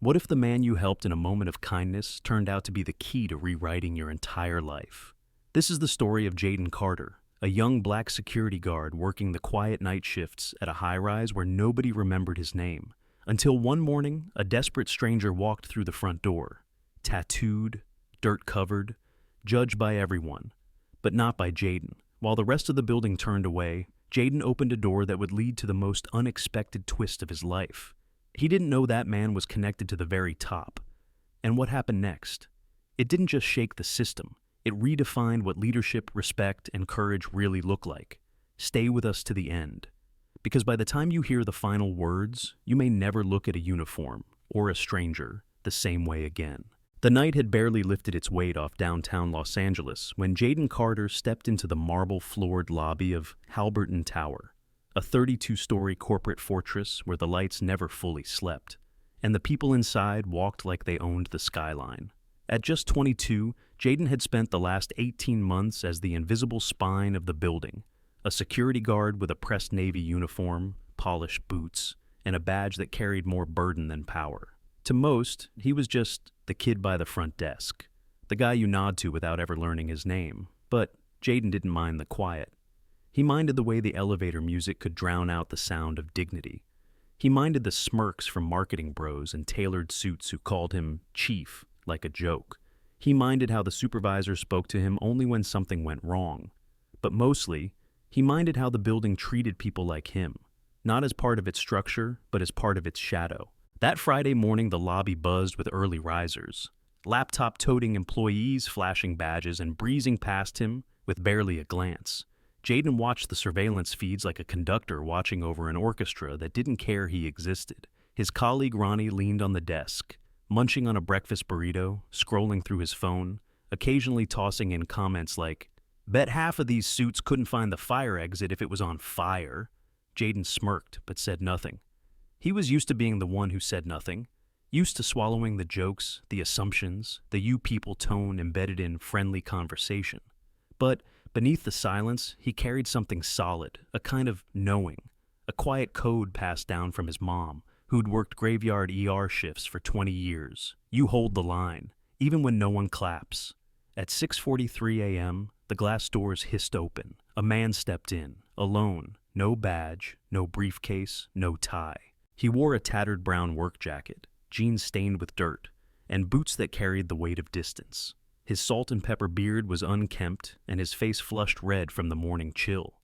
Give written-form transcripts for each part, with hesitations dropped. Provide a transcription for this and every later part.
What if the man you helped in a moment of kindness turned out to be the key to rewriting your entire life? This is the story of Jaden Carter, a young black security guard working the quiet night shifts at a high-rise where nobody remembered his name. Until one morning, a desperate stranger walked through the front door. Tattooed, dirt-covered, judged by everyone, but not by Jaden. While the rest of the building turned away, Jaden opened a door that would lead to the most unexpected twist of his life. He didn't know that man was connected to the very top. And what happened next? It didn't just shake the system. It redefined what leadership, respect, and courage really look like. Stay with us to the end. Because by the time you hear the final words, you may never look at a uniform or a stranger the same way again. The night had barely lifted its weight off downtown Los Angeles when Jaden Carter stepped into the marble-floored lobby of Halberton Tower, a 32-story corporate fortress where the lights never fully slept, and the people inside walked like they owned the skyline. At just 22, Jaden had spent the last 18 months as the invisible spine of the building, a security guard with a pressed Navy uniform, polished boots, and a badge that carried more burden than power. To most, he was just the kid by the front desk, the guy you nod to without ever learning his name. But Jaden didn't mind the quiet. He minded the way the elevator music could drown out the sound of dignity. He minded the smirks from marketing bros in tailored suits who called him chief like a joke. He minded how the supervisor spoke to him only when something went wrong. But mostly, he minded how the building treated people like him, not as part of its structure, but as part of its shadow. That Friday morning, the lobby buzzed with early risers, laptop-toting employees flashing badges and breezing past him with barely a glance. Jaden watched the surveillance feeds like a conductor watching over an orchestra that didn't care he existed. His colleague Ronnie leaned on the desk, munching on a breakfast burrito, scrolling through his phone, occasionally tossing in comments like, "Bet half of these suits couldn't find the fire exit if it was on fire." Jaden smirked but said nothing. He was used to being the one who said nothing, used to swallowing the jokes, the assumptions, the you people tone embedded in friendly conversation. But beneath the silence, he carried something solid, a kind of knowing, a quiet code passed down from his mom, who'd worked graveyard ER shifts for 20 years. You hold the line, even when no one claps. At 6:43 a.m., the glass doors hissed open. A man stepped in, alone, no badge, no briefcase, no tie. He wore a tattered brown work jacket, jeans stained with dirt, and boots that carried the weight of distance. His salt and pepper beard was unkempt, and his face flushed red from the morning chill.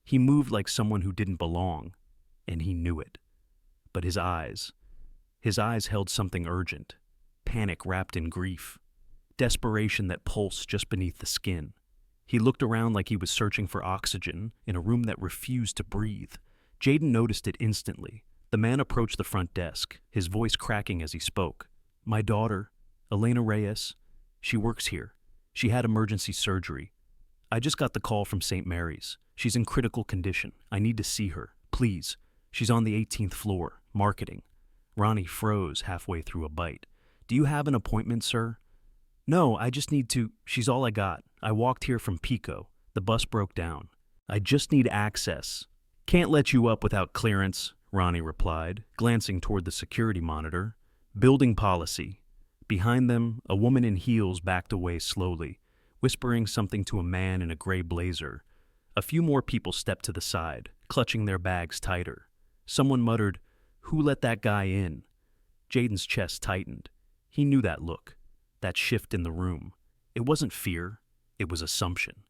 He moved like someone who didn't belong, and he knew it. But his eyes held something urgent, panic wrapped in grief, desperation that pulsed just beneath the skin. He looked around like he was searching for oxygen in a room that refused to breathe. Jaden noticed it instantly. The man approached the front desk, his voice cracking as he spoke. "My daughter, Elena Reyes, she works here. She had emergency surgery. I just got the call from St. Mary's. She's in critical condition. I need to see her. Please. She's on the 18th floor, marketing." Ronnie froze halfway through a bite. "Do you have an appointment, sir?" "No, I just need to. She's all I got. I walked here from Pico. The bus broke down. I just need access." "Can't let you up without clearance," Ronnie replied, glancing toward the security monitor. "Building policy." Behind them, a woman in heels backed away slowly, whispering something to a man in a gray blazer. A few more people stepped to the side, clutching their bags tighter. Someone muttered, "Who let that guy in?" Jaden's chest tightened. He knew that look, that shift in the room. It wasn't fear, it was assumption.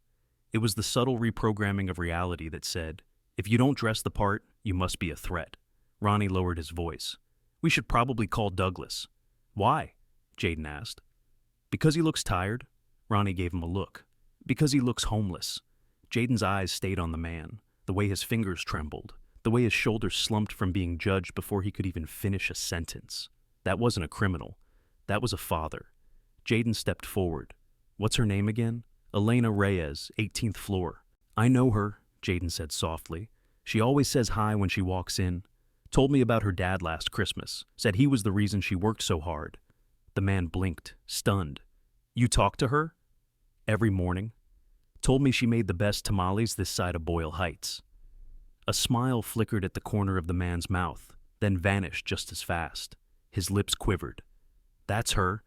It was the subtle reprogramming of reality that said, if you don't dress the part, you must be a threat. Ronnie lowered his voice. "We should probably call Douglas." "Why?" Jaden asked. "Because he looks tired." Ronnie gave him a look. "Because he looks homeless." Jaden's eyes stayed on the man, the way his fingers trembled, the way his shoulders slumped from being judged before he could even finish a sentence. That wasn't a criminal. That was a father. Jaden stepped forward. "What's her name again?" "Elena Reyes, 18th floor." "I know her," Jaden said softly. "She always says hi when she walks in. Told me about her dad last Christmas. Said he was the reason she worked so hard." The man blinked, stunned. "You talk to her?" "Every morning. Told me she made the best tamales this side of Boyle Heights." A smile flickered at the corner of the man's mouth, then vanished just as fast. His lips quivered. That's her.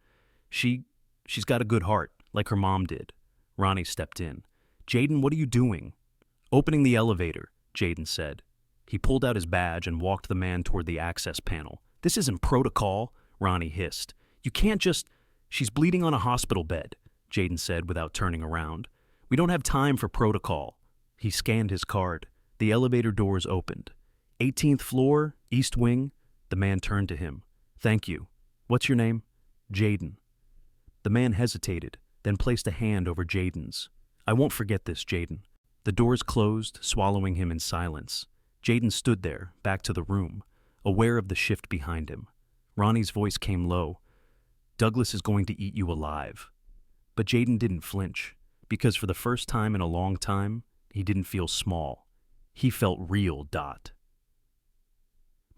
She's got a good heart, like her mom did. Ronnie stepped in. Jaden, what are you doing? Opening the elevator, Jaden said. He pulled out his badge and walked the man toward the access panel. This isn't protocol, Ronnie hissed. You can't just... She's bleeding on a hospital bed, Jaden said without turning around. We don't have time for protocol. He scanned his card. The elevator doors opened. 18th floor, east wing. The man turned to him. Thank you. What's your name? Jaden. The man hesitated, then placed a hand over Jaden's. I won't forget this, Jaden. The doors closed, swallowing him in silence. Jaden stood there, back to the room, aware of the shift behind him. Ronnie's voice came low. Douglas is going to eat you alive. But Jaden didn't flinch, because for the first time in a long time, he didn't feel small. He felt real, Dot.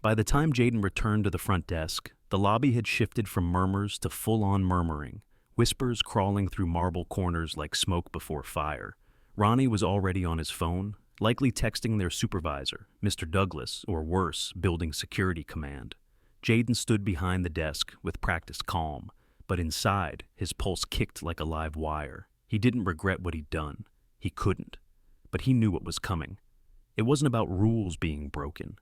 By the time Jaden returned to the front desk, the lobby had shifted from murmurs to full-on murmuring, whispers crawling through marble corners like smoke before fire. Ronnie was already on his phone, likely texting their supervisor, Mr. Douglas, or worse, Building Security Command. Jaden stood behind the desk with practiced calm, but inside, his pulse kicked like a live wire. He didn't regret what he'd done. He couldn't. But he knew what was coming. It wasn't about rules being broken.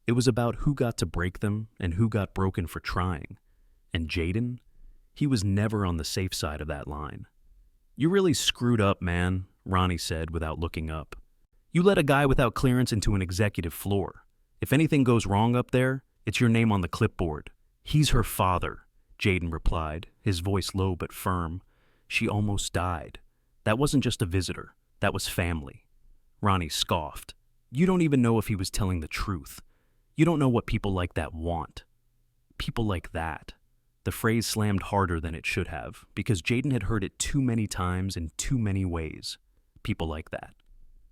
It was about who got to break them and who got broken for trying. And Jaden? He was never on the safe side of that line. You really screwed up, man, Ronnie said without looking up. You let a guy without clearance into an executive floor. If anything goes wrong up there, it's your name on the clipboard. He's her father, Jaden replied, his voice low but firm. She almost died. That wasn't just a visitor. That was family. Ronnie scoffed. You don't even know if he was telling the truth. You don't know what people like that want. People like that. The phrase slammed harder than it should have, because Jaden had heard it too many times in too many ways. People like that.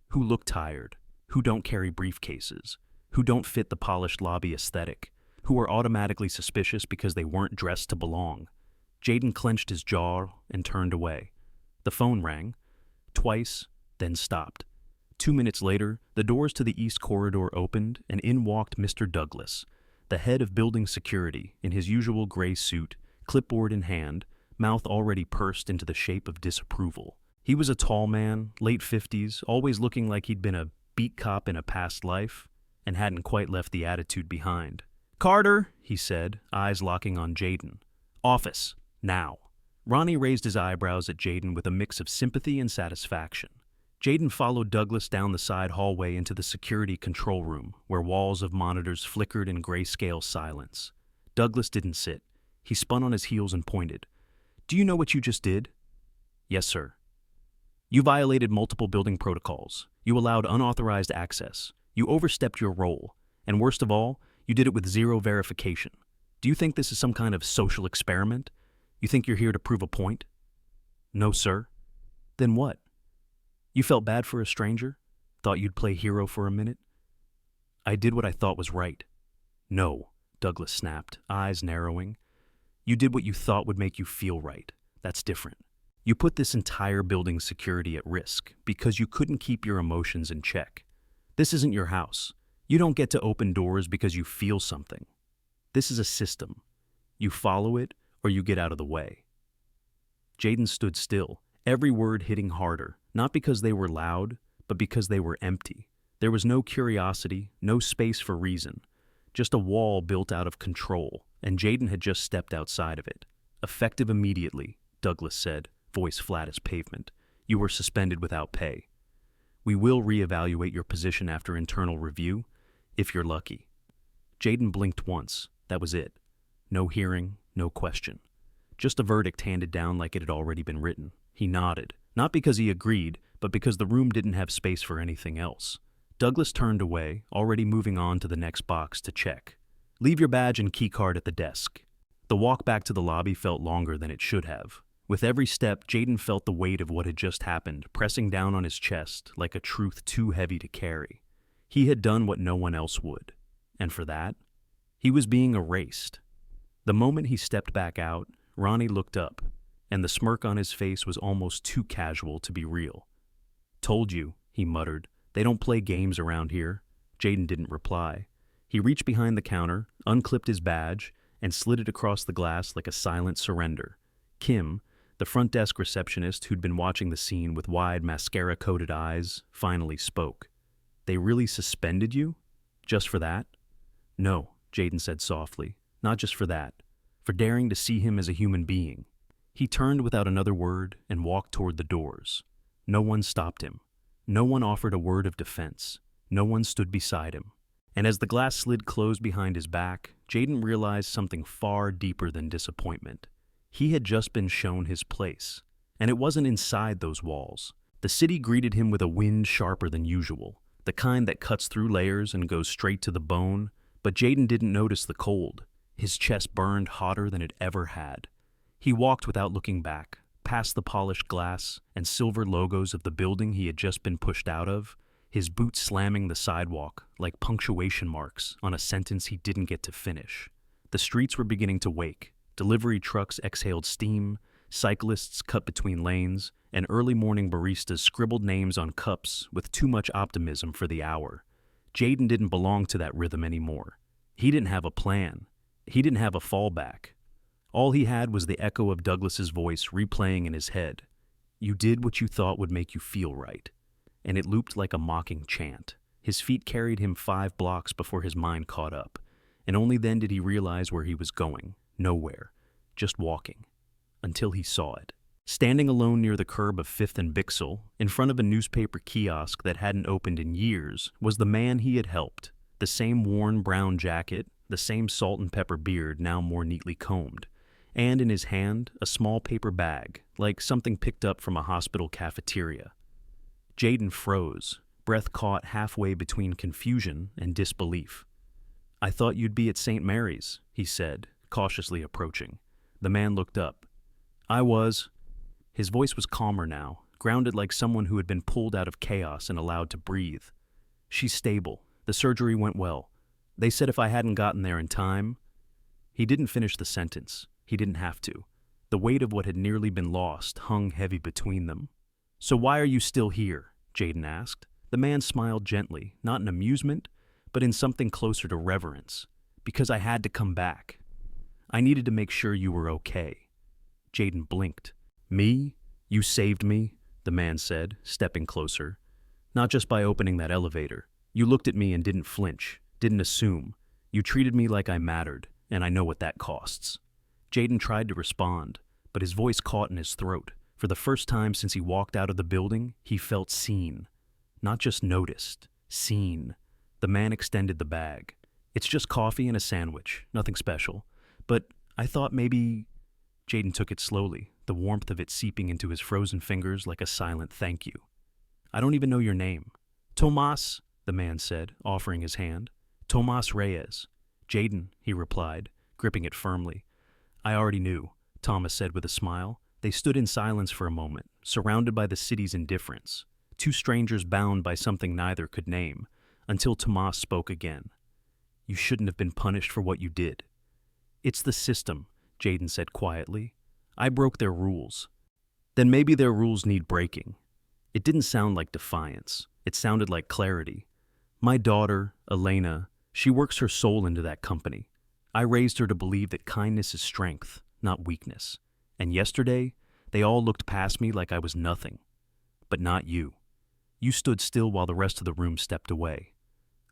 Who look tired, who don't carry briefcases, who don't fit the polished lobby aesthetic, who are automatically suspicious because they weren't dressed to belong. Jaden clenched his jaw and turned away. The phone rang. Twice, then stopped. 2 minutes later, the doors to the east corridor opened, and in walked Mr. Douglas, the head of building security, in his usual gray suit, clipboard in hand, mouth already pursed into the shape of disapproval. He was a tall man, late 50s, always looking like he'd been a beat cop in a past life, and hadn't quite left the attitude behind. Carter, he said, eyes locking on Jaden. Office, now. Ronnie raised his eyebrows at Jaden with a mix of sympathy and satisfaction. Jaden followed Douglas down the side hallway into the security control room, where walls of monitors flickered in grayscale silence. Douglas didn't sit. He spun on his heels and pointed. Do you know what you just did? Yes, sir. You violated multiple building protocols. You allowed unauthorized access. You overstepped your role. And worst of all, you did it with zero verification. Do you think this is some kind of social experiment? You think you're here to prove a point? No, sir. Then what? You felt bad for a stranger? Thought you'd play hero for a minute? I did what I thought was right. No, Douglas snapped, eyes narrowing. You did what you thought would make you feel right. That's different. You put this entire building's security at risk because you couldn't keep your emotions in check. This isn't your house. You don't get to open doors because you feel something. This is a system. You follow it or you get out of the way. Jaden stood still, every word hitting harder, not because they were loud, but because they were empty. There was no curiosity, no space for reason, just a wall built out of control, and Jaden had just stepped outside of it. Effective immediately, Douglas said, voice flat as pavement. You were suspended without pay. We will reevaluate your position after internal review, if you're lucky. Jaden blinked once. That was it. No hearing, no question. Just a verdict handed down like it had already been written. He nodded, not because he agreed, but because the room didn't have space for anything else. Douglas turned away, already moving on to the next box to check. Leave your badge and keycard at the desk. The walk back to the lobby felt longer than it should have. With every step, Jaden felt the weight of what had just happened pressing down on his chest like a truth too heavy to carry. He had done what no one else would, and for that, he was being erased. The moment he stepped back out, Ronnie looked up, and the smirk on his face was almost too casual to be real. Told you, he muttered. They don't play games around here. Jaden didn't reply. He reached behind the counter, unclipped his badge, and slid it across the glass like a silent surrender. Kim, the front desk receptionist who'd been watching the scene with wide mascara-coated eyes, finally spoke. "They really suspended you? Just for that?" "No," Jaden said softly. "Not just for that. For daring to see him as a human being." He turned without another word and walked toward the doors. No one stopped him. No one offered a word of defense. No one stood beside him. And as the glass slid closed behind his back, Jaden realized something far deeper than disappointment. He had just been shown his place, and it wasn't inside those walls. The city greeted him with a wind sharper than usual, the kind that cuts through layers and goes straight to the bone, but Jaden didn't notice the cold. His chest burned hotter than it ever had. He walked without looking back, past the polished glass and silver logos of the building he had just been pushed out of, his boots slamming the sidewalk like punctuation marks on a sentence he didn't get to finish. The streets were beginning to wake. Delivery trucks exhaled steam, cyclists cut between lanes, and early morning baristas scribbled names on cups with too much optimism for the hour. Jaden didn't belong to that rhythm anymore. He didn't have a plan. He didn't have a fallback. All he had was the echo of Douglas's voice replaying in his head. "You did what you thought would make you feel right." And it looped like a mocking chant. His feet carried him 5 blocks before his mind caught up, and only then did he realize where he was going. Nowhere. Just walking. Until he saw it. Standing alone near the curb of 5th and Bixel, in front of a newspaper kiosk that hadn't opened in years, was the man he had helped. The same worn brown jacket, the same salt and pepper beard now more neatly combed, and in his hand a small paper bag, like something picked up from a hospital cafeteria. Jaden froze, breath caught halfway between confusion and disbelief. "I thought you'd be at St. Mary's," he said, cautiously approaching. The man looked up. "I was." His voice was calmer now, grounded like someone who had been pulled out of chaos and allowed to breathe. "She's stable. The surgery went well. They said if I hadn't gotten there in time..." He didn't finish the sentence. He didn't have to. The weight of what had nearly been lost hung heavy between them. "So why are you still here?" Jaden asked. The man smiled gently, not in amusement, but in something closer to reverence. "Because I had to come back. I needed to make sure you were okay." Jaden blinked. "Me? You saved me," the man said, stepping closer. "Not just by opening that elevator. You looked at me and didn't flinch, didn't assume. You treated me like I mattered, and I know what that costs." Jaden tried to respond, but his voice caught in his throat. For the first time since he walked out of the building, he felt seen. Not just noticed, seen. The man extended the bag. "It's just coffee and a sandwich, nothing special. But I thought maybe..." Jaden took it slowly, the warmth of it seeping into his frozen fingers like a silent thank you. "I don't even know your name." "Tomas," the man said, offering his hand. "Tomas Reyes." "Jaden," he replied, gripping it firmly. "I already knew," Thomas said with a smile. They stood in silence for a moment, surrounded by the city's indifference, 2 strangers bound by something neither could name, until Tomas spoke again. "You shouldn't have been punished for what you did." "It's the system," Jaden said quietly. "I broke their rules." "Then maybe their rules need breaking." It didn't sound like defiance. It sounded like clarity. "My daughter, Elena, she works her soul into that company. I raised her to believe that kindness is strength, not weakness. And yesterday, they all looked past me like I was nothing. But not you. You stood still while the rest of the room stepped away.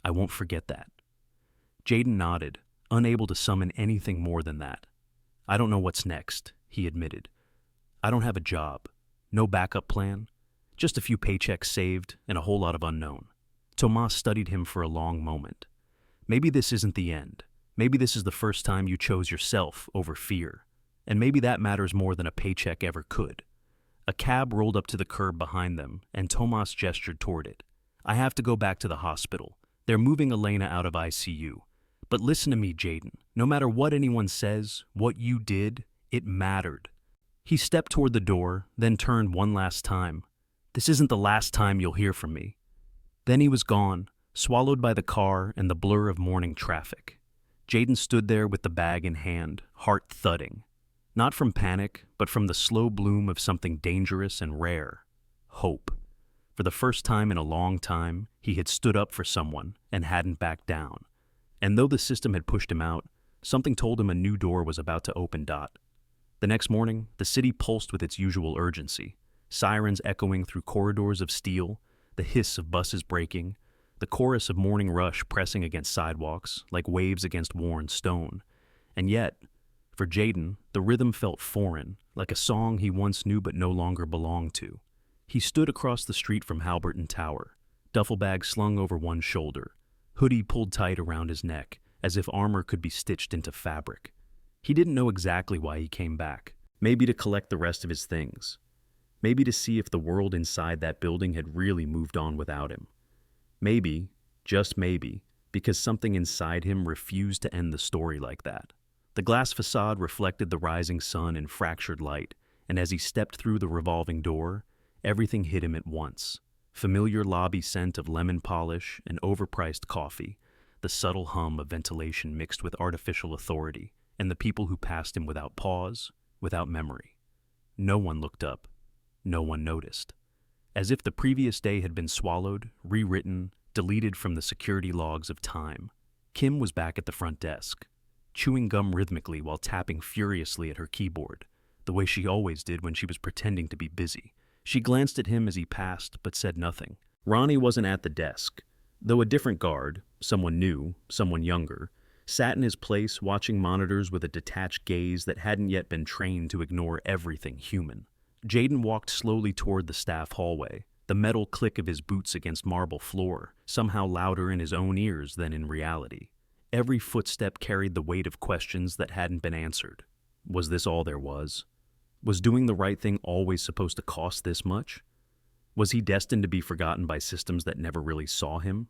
I won't forget that." Jaden nodded, unable to summon anything more than that. "I don't know what's next," he admitted. "I don't have a job, no backup plan, just a few paychecks saved and a whole lot of unknown." Tomas studied him for a long moment. "Maybe this isn't the end. Maybe this is the first time you chose yourself over fear. And maybe that matters more than a paycheck ever could." A cab rolled up to the curb behind them, and Tomas gestured toward it. "I have to go back to the hospital. They're moving Elena out of ICU. But listen to me, Jaden. No matter what anyone says, what you did, it mattered." He stepped toward the door, then turned one last time. "This isn't the last time you'll hear from me." Then he was gone, swallowed by the car and the blur of morning traffic. Jaden stood there with the bag in hand, heart thudding. Not from panic, but from the slow bloom of something dangerous and rare. Hope. For the first time in a long time, he had stood up for someone and hadn't backed down. And though the system had pushed him out, Something told him a new door was about to open. The next morning, the city pulsed with its usual urgency, sirens echoing through corridors of steel, the hiss of buses braking, the chorus of morning rush pressing against sidewalks like waves against worn stone. And yet, for Jaden, the rhythm felt foreign, like a song he once knew but no longer belonged to. He stood across the street from Halberton Tower, duffel bag slung over one shoulder, hoodie pulled tight around his neck, as if armor could be stitched into fabric. He didn't know exactly why he came back. Maybe to collect the rest of his things. Maybe to see if the world inside that building had really moved on without him. Maybe, just maybe, because something inside him refused to end the story like that. The glass facade reflected the rising sun in fractured light, and as he stepped through the revolving door, everything hit him at once. Familiar lobby scent of lemon polish and overpriced coffee, the subtle hum of ventilation mixed with artificial authority, and the people who passed him without pause, without memory. No one looked up. No one noticed. As if the previous day had been swallowed, rewritten, deleted from the security logs of time. Kim was back at the front desk, chewing gum rhythmically while tapping furiously at her keyboard, the way she always did when she was pretending to be busy. She glanced at him as he passed, but said nothing. Ronnie wasn't at the desk, though a different guard, someone new, someone younger, sat in his place watching monitors with a detached gaze that hadn't yet been trained to ignore everything human. Jaden walked slowly toward the staff hallway, the metal click of his boots against marble floor, somehow louder in his own ears than in reality. Every footstep carried the weight of questions that hadn't been answered. Was this all there was? Was doing the right thing always supposed to cost this much? Was he destined to be forgotten by systems that never really saw him?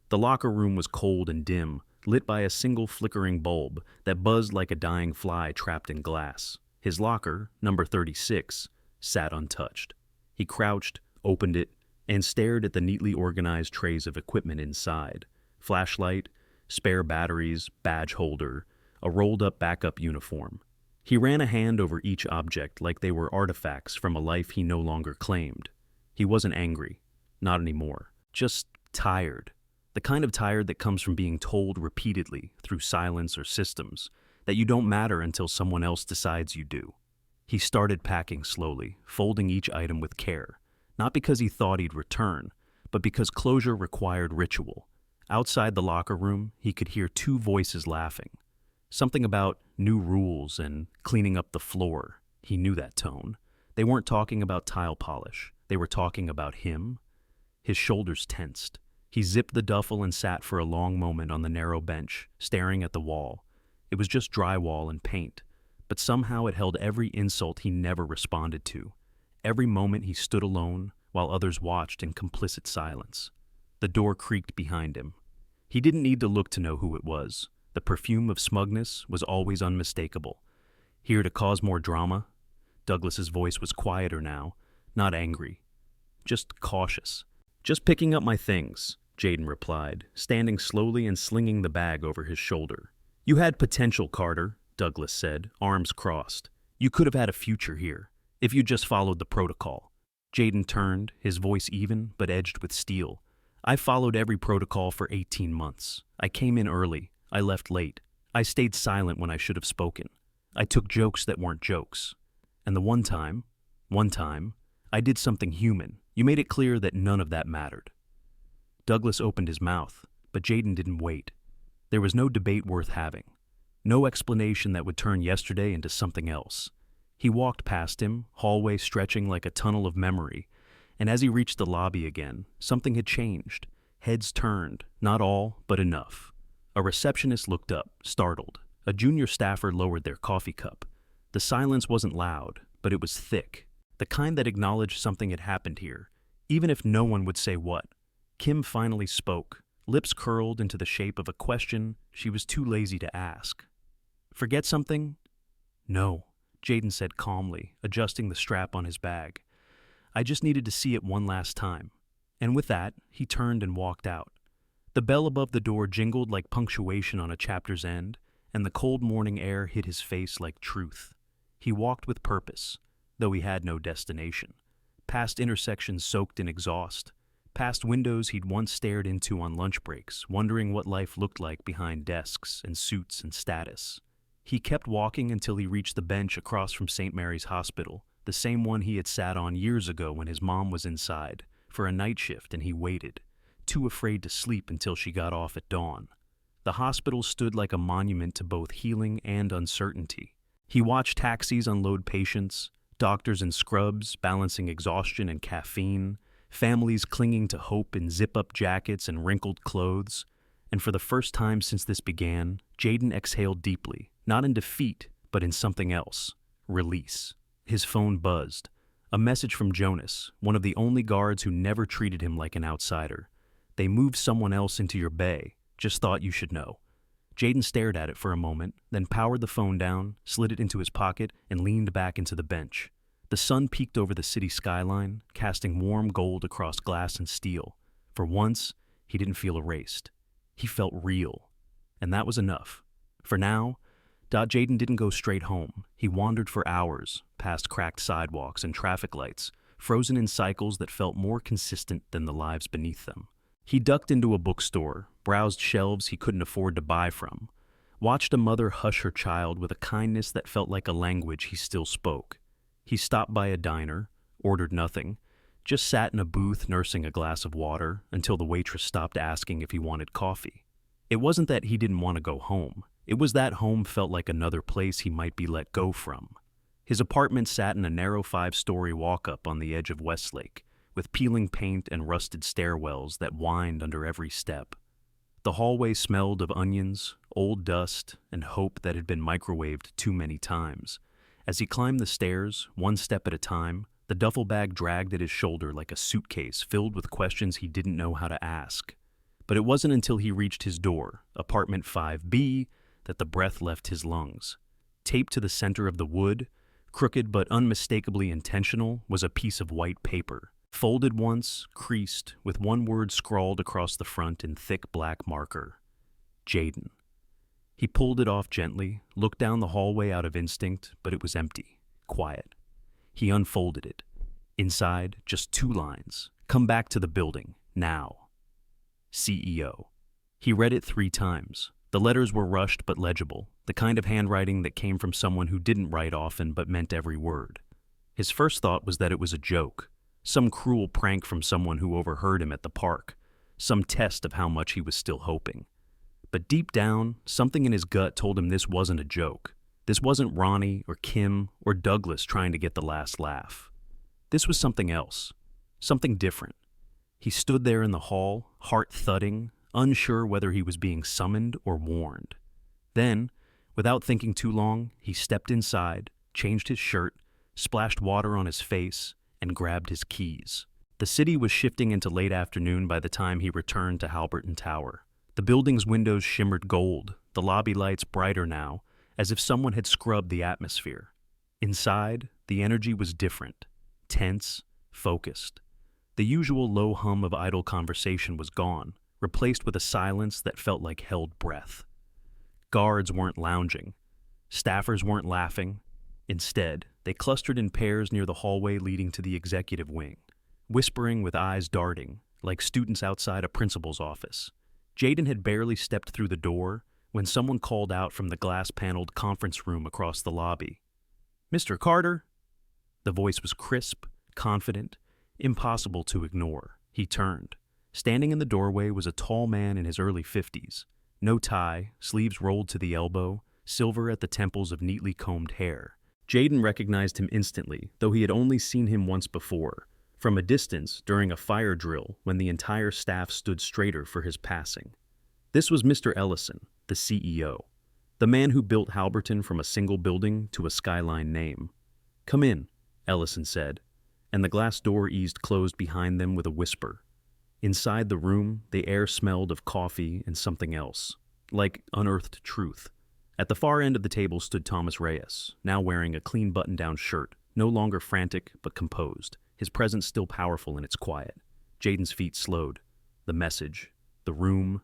The locker room was cold and dim, lit by a single flickering bulb that buzzed like a dying fly trapped in glass. His locker, number 36, sat untouched. He crouched, opened it, and stared at the neatly organized trays of equipment inside. Flashlight, spare batteries, badge holder, a rolled-up backup uniform. He ran a hand over each object like they were artifacts from a life he no longer claimed. He wasn't angry. Not anymore. Just tired. The kind of tired that comes from being told repeatedly, through silence or systems, that you don't matter until someone else decides you do. He started packing slowly, folding each item with care, not because he thought he'd return, but because closure required ritual. Outside the locker room, he could hear two voices laughing. Something about new rules and cleaning up the floor. He knew that tone. They weren't talking about tile polish. They were talking about him. His shoulders tensed. He zipped the duffel and sat for a long moment on the narrow bench, staring at the wall. It was just drywall and paint, but somehow it held every insult he never responded to. Every moment he stood alone, while others watched in complicit silence. The door creaked behind him. He didn't need to look to know who it was. The perfume of smugness was always unmistakable. Here to cause more drama? Douglas's voice was quieter now, not angry, just cautious. Just picking up my things, Jaden replied, standing slowly and slinging the bag over his shoulder. You had potential, Carter, Douglas said, arms crossed. You could have had a future here, if you just followed the protocol. Jaden turned, his voice even, but edged with steel. I followed every protocol for 18 months. I came in early. I left late. I stayed silent when I should have spoken. I took jokes that weren't jokes. And the one time, I did something human. You made it clear that none of that mattered. Douglas opened his mouth, but Jaden didn't wait. There was no debate worth having. No explanation that would turn yesterday into something else. He walked past him, hallway stretching like a tunnel of memory, and as he reached the lobby again, something had changed. Heads turned, not all, but enough. A receptionist looked up, startled. A junior staffer lowered their coffee cup. The silence wasn't loud, but it was thick. The kind that acknowledged something had happened here, even if no one would say what. Kim finally spoke, lips curled into the shape of a question she was too lazy to ask. Forget something? No, Jaden said calmly, adjusting the strap on his bag. I just needed to see it one last time. And with that, he turned and walked out. The bell above the door jingled like punctuation on a chapter's end, and the cold morning air hit his face like truth. He walked with purpose, though he had no destination, past intersections soaked in exhaust, past windows he'd once stared into on lunch breaks, wondering what life looked like behind desks and suits and status. He kept walking until he reached the bench across from St. Mary's Hospital, the same one he had sat on years ago when his mom was inside, for a night shift, and he waited, too afraid to sleep until she got off at dawn. The hospital stood like a monument to both healing and uncertainty. He watched taxis unload patients, doctors in scrubs balancing exhaustion and caffeine, families clinging to hope in zip-up jackets and wrinkled clothes. And for the first time since this began, Jaden exhaled deeply, not in defeat, but in something else: release. His phone buzzed. A message from Jonas, one of the only guards who never treated him like an outsider. "They moved someone else into your bay. Just thought you should know." Jaden stared at it for a moment, then powered the phone down, slid it into his pocket, and leaned back into the bench. The sun peeked over the city skyline, casting warm gold across glass and steel. For once, he didn't feel erased. He felt real. And that was enough. For now, Jaden didn't go straight home. He wandered for hours, past cracked sidewalks and traffic lights, frozen in cycles that felt more consistent than the lives beneath them. He ducked into a bookstore, browsed shelves he couldn't afford to buy from, watched a mother hush her child with a kindness that felt like a language he still spoke. He stopped by a diner, ordered nothing, just sat in a booth nursing a glass of water until the waitress stopped asking if he wanted coffee. It wasn't that he didn't want to go home. It was that home felt like another place he might be let go from. His apartment sat in a narrow 5-story walk-up on the edge of Westlake, with peeling paint and rusted stairwells that whined under every step. The hallway smelled of onions, old dust, and hope that had been microwaved too many times. As he climbed the stairs, one step at a time, the duffel bag dragged at his shoulder like a suitcase filled with questions he didn't know how to ask. But it wasn't until he reached his door, apartment 5B, that the breath left his lungs. Taped to the center of the wood, crooked but unmistakably intentional, was a piece of white paper. Folded once, creased, with one word scrawled across the front in thick black marker: Jaden. He pulled it off gently, looked down the hallway out of instinct, but it was empty, quiet. He unfolded it. Inside, just 2 lines: "Come back to the building, now. CEO." He read it 3 times. The letters were rushed but legible, the kind of handwriting that came from someone who didn't write often but meant every word. His first thought was that it was a joke. Some cruel prank from someone who overheard him at the park, some test of how much he was still hoping. But deep down, something in his gut told him this wasn't a joke. This wasn't Ronnie or Kim or Douglas trying to get the last laugh. This was something else, something different. He stood there in the hall, heart thudding, unsure whether he was being summoned or warned. Then, without thinking too long, he stepped inside, changed his shirt, splashed water on his face, and grabbed his keys. The city was shifting into late afternoon by the time he returned to Halberton Tower. The building's windows shimmered gold, the lobby lights brighter now, as if someone had scrubbed the atmosphere. Inside, the energy was different, tense, focused. The usual low hum of idle conversation was gone, replaced with a silence that felt like held breath. Guards weren't lounging. Staffers weren't laughing. Instead, they clustered in pairs near the hallway leading to the executive wing, whispering with eyes darting, like students outside a principal's office. Jaden had barely stepped through the door when someone called out from the glass-paneled conference room across the lobby. "Mr. Carter?" The voice was crisp, confident, impossible to ignore. He turned. Standing in the doorway was a tall man in his early 50s. No tie, sleeves rolled to the elbow, silver at the temples of neatly combed hair. Jaden recognized him instantly, though he had only seen him once before, from a distance during a fire drill when the entire staff stood straighter for his passing. This was Mr. Ellison, the CEO, the man who built Halberton from a single building to a skyline name. "Come in," Ellison said, and the glass door eased closed behind them with a whisper. Inside the room, the air smelled of coffee and something else, like unearthed truth. At the far end of the table stood Thomas Reyes, now wearing a clean button-down shirt, no longer frantic but composed, his presence still powerful in its quiet. Jaden's feet slowed. The message, the room,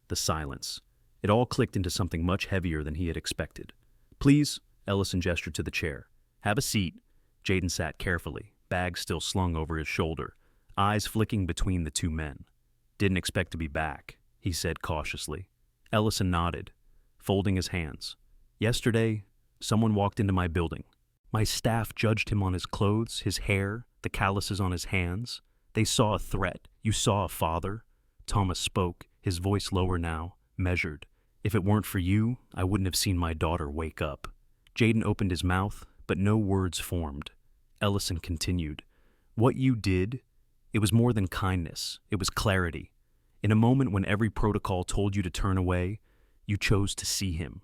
the silence. It all clicked into something much heavier than he had expected. "Please," Ellison gestured to the chair. "Have a seat." Jaden sat carefully, bag still slung over his shoulder. eyes flicking between the two men. "Didn't expect to be back," he said cautiously. Ellison nodded, folding his hands. "Yesterday, someone walked into my building. My staff judged him on his clothes, his hair, the calluses on his hands. They saw a threat. You saw a father." Thomas spoke, his voice lower now, measured. "If it weren't for you, I wouldn't have seen my daughter wake up." Jaden opened his mouth, but no words formed. Ellison continued. "What you did, it was more than kindness. It was clarity. In a moment when every protocol told you to turn away, you chose to see him.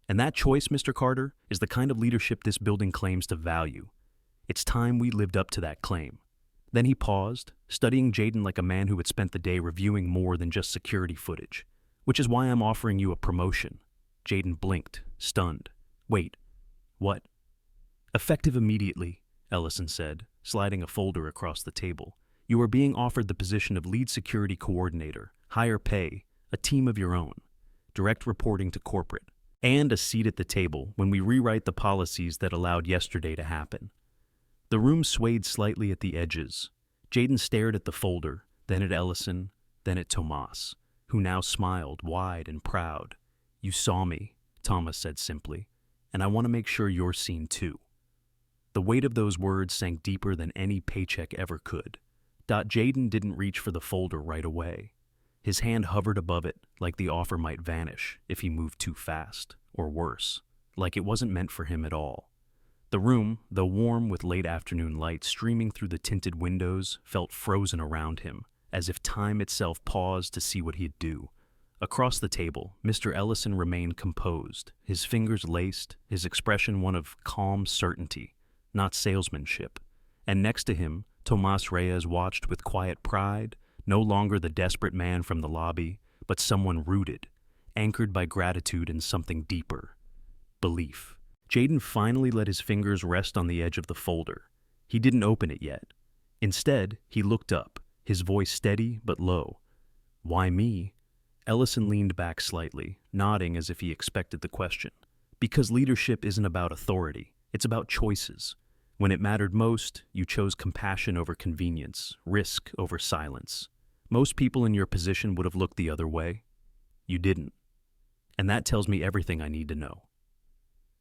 And that choice, Mr. Carter, is the kind of leadership this building claims to value. It's time we lived up to that claim." Then he paused, studying Jaden like a man who had spent the day reviewing more than just security footage. "Which is why I'm offering you a promotion." Jaden blinked, stunned. "Wait, what?" "Effective immediately," Ellison said, sliding a folder across the table. "You are being offered the position of lead security coordinator, higher pay, a team of your own, direct reporting to corporate, and a seat at the table when we rewrite the policies that allowed yesterday to happen." The room swayed slightly at the edges. Jaden stared at the folder, then at Ellison, then at Tomas, who now smiled wide and proud. "You saw me," Thomas said simply, "and I want to make sure you're seen too." The weight of those words sank deeper than any paycheck ever could. Jaden didn't reach for the folder right away. His hand hovered above it like the offer might vanish if he moved too fast, or worse, like it wasn't meant for him at all. The room, though warm with late afternoon light streaming through the tinted windows, felt frozen around him, as if time itself paused to see what he'd do. Across the table, Mr. Ellison remained composed, his fingers laced, his expression one of calm certainty, not salesmanship. And next to him, Tomas Reyes watched with quiet pride, no longer the desperate man from the lobby, but someone rooted, anchored by gratitude and something deeper: belief. Jaden finally let his fingers rest on the edge of the folder. He didn't open it yet. Instead, he looked up, his voice steady but low. "Why me?" Ellison leaned back slightly, nodding as if he expected the question. "Because leadership isn't about authority. It's about choices. When it mattered most, you chose compassion over convenience, risk over silence. Most people in your position would have looked the other way. You didn't. And that tells me everything I need to know."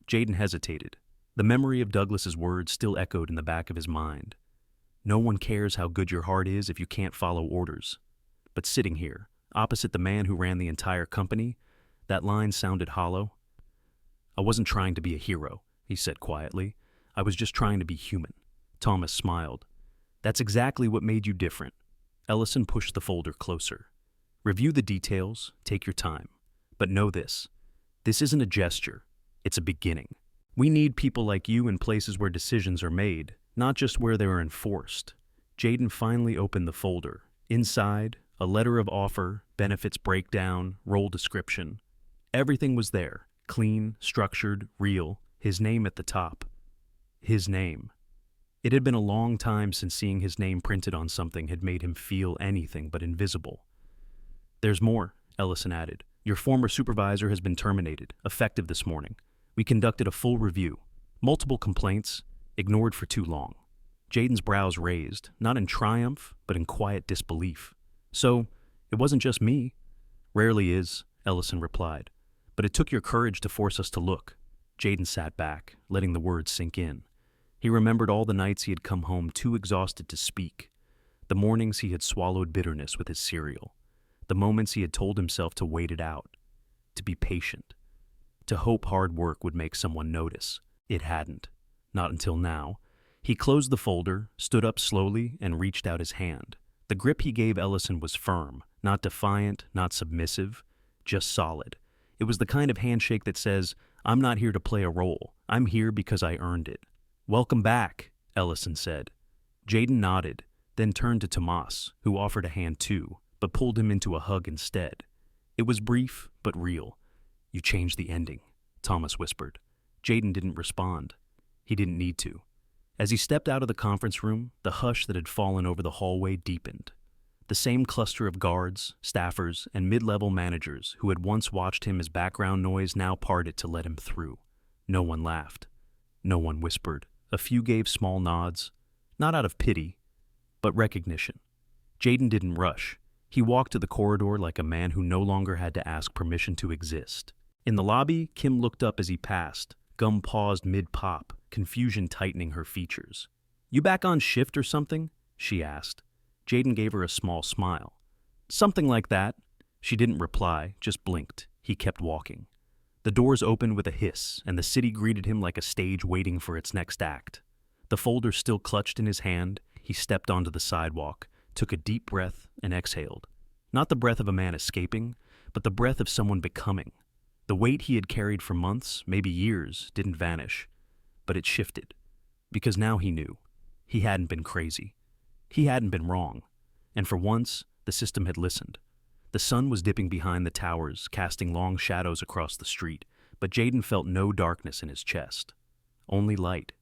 Jaden hesitated. The memory of Douglas's words still echoed in the back of his mind. "No one cares how good your heart is if you can't follow orders." But sitting here, opposite the man who ran the entire company, that line sounded hollow. "I wasn't trying to be a hero," he said quietly. "I was just trying to be human." Thomas smiled. "That's exactly what made you different." Ellison pushed the folder closer. "Review the details, take your time. But know this. This isn't a gesture. It's a beginning. We need people like you in places where decisions are made, not just where they are enforced." Jaden finally opened the folder. Inside, a letter of offer, benefits breakdown, role description. Everything was there, clean, structured, real, his name at the top. His name. It had been a long time since seeing his name printed on something had made him feel anything but invisible. "There's more," Ellison added. "Your former supervisor has been terminated, effective this morning. We conducted a full review. Multiple complaints, ignored for too long." Jaden's brows raised, not in triumph, but in quiet disbelief. "So, it wasn't just me?" "Rarely is," Ellison replied. "But it took your courage to force us to look." Jaden sat back, letting the words sink in. He remembered all the nights he had come home too exhausted to speak, the mornings he had swallowed bitterness with his cereal, the moments he had told himself to wait it out, to be patient, to hope hard work would make someone notice. It hadn't. Not until now. He closed the folder, stood up slowly, and reached out his hand. The grip he gave Ellison was firm, not defiant, not submissive, just solid. It was the kind of handshake that says, "I'm not here to play a role. I'm here because I earned it." "Welcome back," Ellison said. Jaden nodded, then turned to Tomas, who offered a hand too, but pulled him into a hug instead. It was brief, but real. "You changed the ending," Thomas whispered. Jaden didn't respond. He didn't need to. As he stepped out of the conference room, the hush that had fallen over the hallway deepened. The same cluster of guards, staffers, and mid-level managers who had once watched him as background noise now parted to let him through. No one laughed. No one whispered. A few gave small nods, not out of pity, but recognition. Jaden didn't rush. He walked to the corridor like a man who no longer had to ask permission to exist. In the lobby, Kim looked up as he passed, gum paused mid-pop, confusion tightening her features. "You back on shift or something?" she asked. Jaden gave her a small smile. "Something like that." She didn't reply, just blinked. He kept walking. The doors opened with a hiss, and the city greeted him like a stage waiting for its next act. The folder still clutched in his hand, he stepped onto the sidewalk, took a deep breath, and exhaled. Not the breath of a man escaping, but the breath of someone becoming. The weight he had carried for months, maybe years, didn't vanish, but it shifted. Because now he knew. He hadn't been crazy. He hadn't been wrong. And for once, the system had listened. The sun was dipping behind the towers, casting long shadows across the street, but Jaden felt no darkness in his chest. Only light.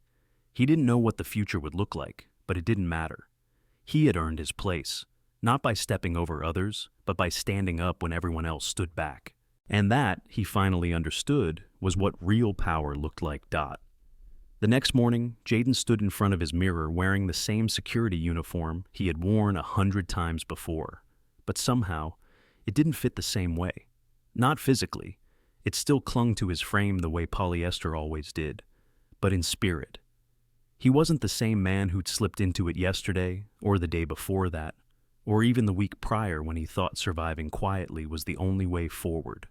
He didn't know what the future would look like, but it didn't matter. He had earned his place, not by stepping over others, but by standing up when everyone else stood back. And that, he finally understood, was what real power looked like. The next morning, Jaden stood in front of his mirror wearing the same security uniform he had worn 100 times before. But somehow, it didn't fit the same way. Not physically. It still clung to his frame the way polyester always did. But in spirit. He wasn't the same man who'd slipped into it yesterday, or the day before that, or even the week prior when he thought surviving quietly was the only way forward.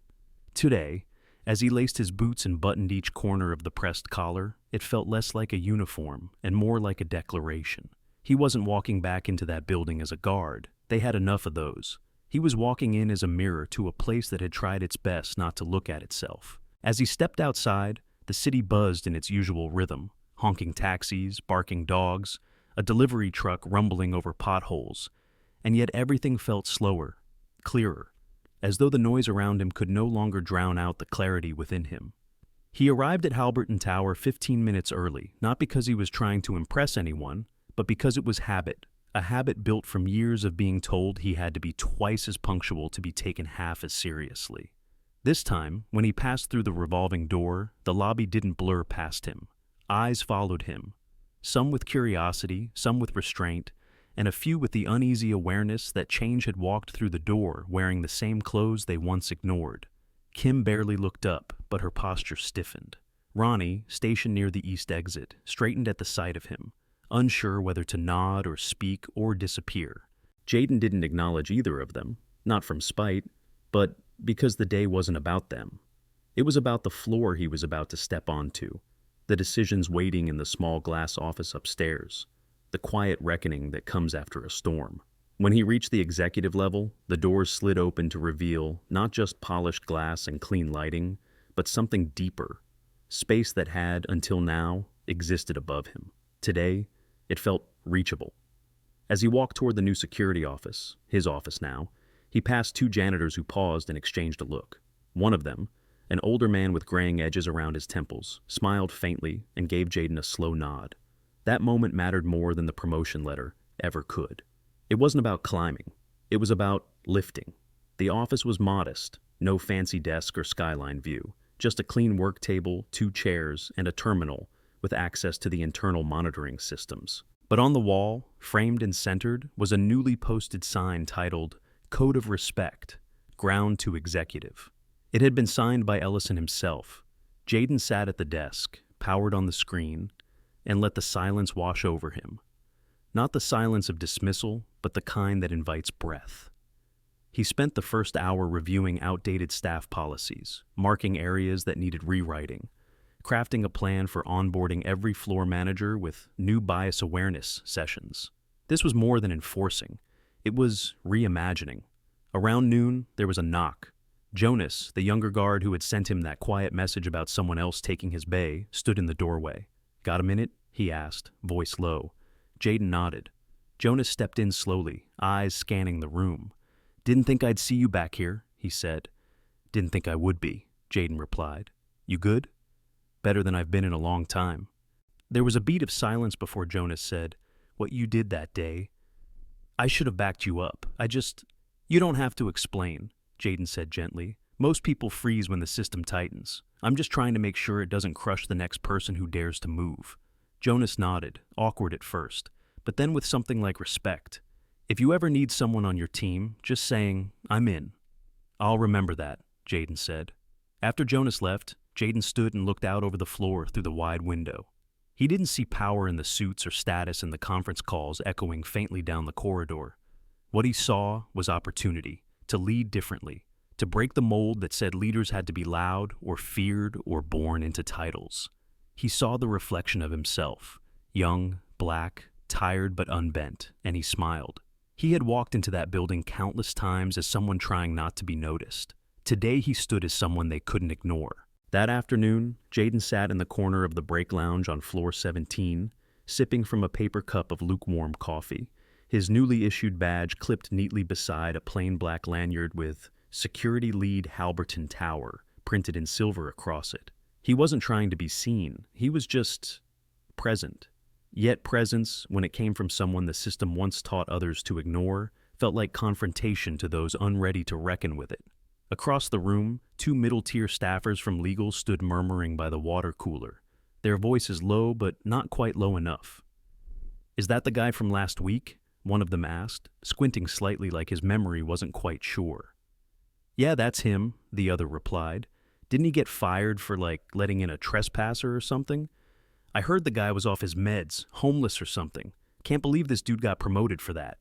Today, as he laced his boots and buttoned each corner of the pressed collar, it felt less like a uniform and more like a declaration. He wasn't walking back into that building as a guard. They had enough of those. He was walking in as a mirror to a place that had tried its best not to look at itself. As he stepped outside, the city buzzed in its usual rhythm, honking taxis, barking dogs, a delivery truck rumbling over potholes, and yet everything felt slower, clearer, as though the noise around him could no longer drown out the clarity within him. He arrived at Halberton Tower 15 minutes early, not because he was trying to impress anyone, but because it was habit, a habit built from years of being told he had to be twice as punctual to be taken half as seriously. This time, when he passed through the revolving door, the lobby didn't blur past him. Eyes followed him, some with curiosity, some with restraint, and a few with the uneasy awareness that change had walked through the door wearing the same clothes they once ignored. Kim barely looked up, but her posture stiffened. Ronnie, stationed near the east exit, straightened at the sight of him, unsure whether to nod or speak or disappear. Jaden didn't acknowledge either of them, not from spite, but because the day wasn't about them. It was about the floor he was about to step onto, the decisions waiting in the small glass office upstairs, the quiet reckoning that comes after a storm. When he reached the executive level, the doors slid open to reveal not just polished glass and clean lighting, but something deeper, space that had, until now, existed above him. Today, it felt reachable. As he walked toward the new security office, his office now, he passed two janitors who paused and exchanged a look. One of them, an older man with graying edges around his temples, smiled faintly and gave Jaden a slow nod. That moment mattered more than the promotion letter ever could. It wasn't about climbing. It was about lifting. The office was modest, no fancy desk or skyline view, just a clean work table, two chairs, and a terminal with access to the internal monitoring systems. But on the wall, framed and centered, was a newly posted sign titled Code of Respect, Ground to Executive. It had been signed by Ellison himself. Jaden sat at the desk, powered on the screen, and let the silence wash over him. Not the silence of dismissal, but the kind that invites breath. He spent the first hour reviewing outdated staff policies, marking areas that needed rewriting, crafting a plan for onboarding every floor manager with new bias awareness sessions. This was more than enforcing. It was reimagining. Around noon, there was a knock. Jonas, the younger guard who had sent him that quiet message about someone else taking his bay, stood in the doorway. "Got a minute?" he asked, voice low. Jaden nodded. Jonas stepped in slowly, eyes scanning the room. "Didn't think I'd see you back here," he said. "Didn't think I would be," Jaden replied. "You good?" "Better than I've been in a long time." There was a beat of silence before Jonas said, "What you did that day, I should have backed you up. You don't have to explain," Jaden said gently. "Most people freeze when the system tightens. I'm just trying to make sure it doesn't crush the next person who dares to move." Jonas nodded, awkward at first, but then with something like respect. If you ever need someone on your team, just saying, I'm in. I'll remember that, Jaden said. After Jonas left, Jaden stood and looked out over the floor through the wide window. He didn't see power in the suits or status in the conference calls echoing faintly down the corridor. What he saw was opportunity, to lead differently, to break the mold that said leaders had to be loud or feared or born into titles. He saw the reflection of himself, young, black, tired but unbent, and he smiled. He had walked into that building countless times as someone trying not to be noticed. Today he stood as someone they couldn't ignore. That afternoon, Jaden sat in the corner of the break lounge on floor 17, sipping from a paper cup of lukewarm coffee, his newly issued badge clipped neatly beside a plain black lanyard with Security Lead Halberton Tower printed in silver across it. He wasn't trying to be seen, he was just present. Yet presence, when it came from someone the system once taught others to ignore, felt like confrontation to those unready to reckon with it. Across the room, two middle-tier staffers from legal stood murmuring by the water cooler, their voices low but not quite low enough. "Is that the guy from last week?" one of them asked, squinting slightly like his memory wasn't quite sure. "Yeah, that's him," the other replied. "Didn't he get fired for, letting in a trespasser or something? I heard the guy was off his meds, homeless or something. Can't believe this dude got promoted for that."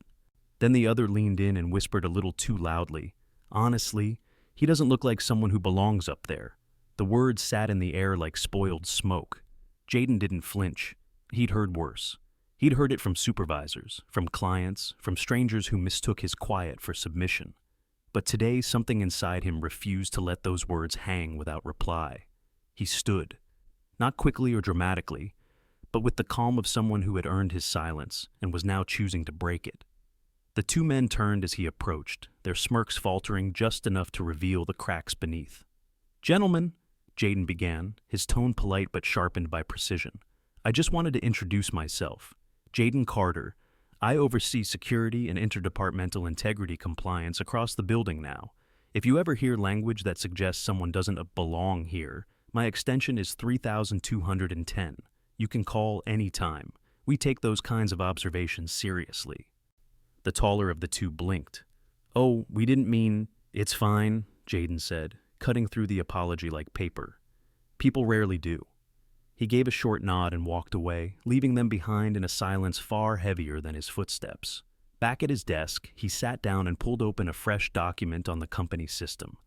Then the other leaned in and whispered a little too loudly, "Honestly, he doesn't look like someone who belongs up there." The words sat in the air like spoiled smoke. Jaden didn't flinch. He'd heard worse. He'd heard it from supervisors, from clients, from strangers who mistook his quiet for submission. But today something inside him refused to let those words hang without reply. He stood. Not quickly or dramatically, but with the calm of someone who had earned his silence and was now choosing to break it. The two men turned as he approached, their smirks faltering just enough to reveal the cracks beneath. "Gentlemen," Jaden began, his tone polite but sharpened by precision, "I just wanted to introduce myself. Jaden Carter. I oversee security and interdepartmental integrity compliance across the building now. If you ever hear language that suggests someone doesn't belong here, my extension is 3210. You can call any time. We take those kinds of observations seriously." The taller of the two blinked. "Oh, we didn't mean—" "It's fine," Jaden said, cutting through the apology like paper. "People rarely do." He gave a short nod and walked away, leaving them behind in a silence far heavier than his footsteps. Back at his desk, he sat down and pulled open a fresh document on the company system.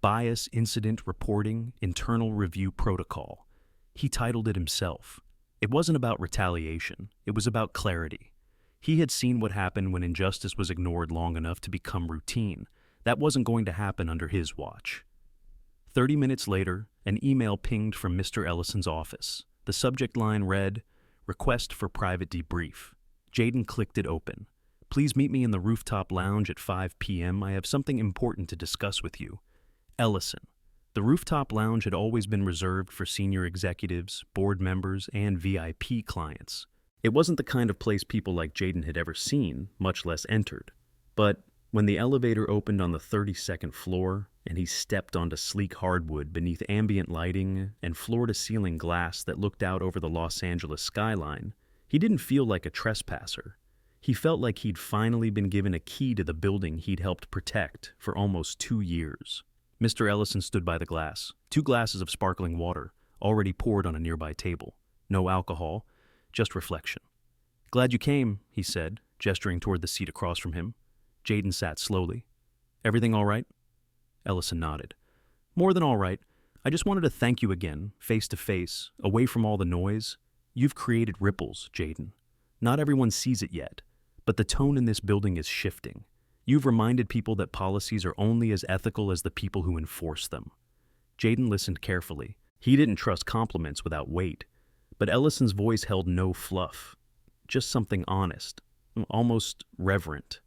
Bias Incident Reporting Internal Review Protocol. He titled it himself. It wasn't about retaliation, it was about clarity. He had seen what happened when injustice was ignored long enough to become routine. That wasn't going to happen under his watch. 30 minutes later, an email pinged from Mr. Ellison's office. The subject line read, "Request for private debrief." Jaden clicked it open. "Please meet me in the rooftop lounge at 5 p.m. I have something important to discuss with you. Ellison." The rooftop lounge had always been reserved for senior executives, board members, and VIP clients. It wasn't the kind of place people like Jaden had ever seen, much less entered. But when the elevator opened on the 32nd floor, and he stepped onto sleek hardwood beneath ambient lighting and floor-to-ceiling glass that looked out over the Los Angeles skyline, he didn't feel like a trespasser. He felt like he'd finally been given a key to the building he'd helped protect for almost 2 years. Mr. Ellison stood by the glass, 2 glasses of sparkling water, already poured on a nearby table. No alcohol, just reflection. "Glad you came," he said, gesturing toward the seat across from him. Jaden sat slowly. "Everything all right?" Ellison nodded. "More than all right. I just wanted to thank you again, face to face, away from all the noise. You've created ripples, Jaden. Not everyone sees it yet, but the tone in this building is shifting. You've reminded people that policies are only as ethical as the people who enforce them." Jaden listened carefully. He didn't trust compliments without weight, but Ellison's voice held no fluff, just something honest, almost reverent.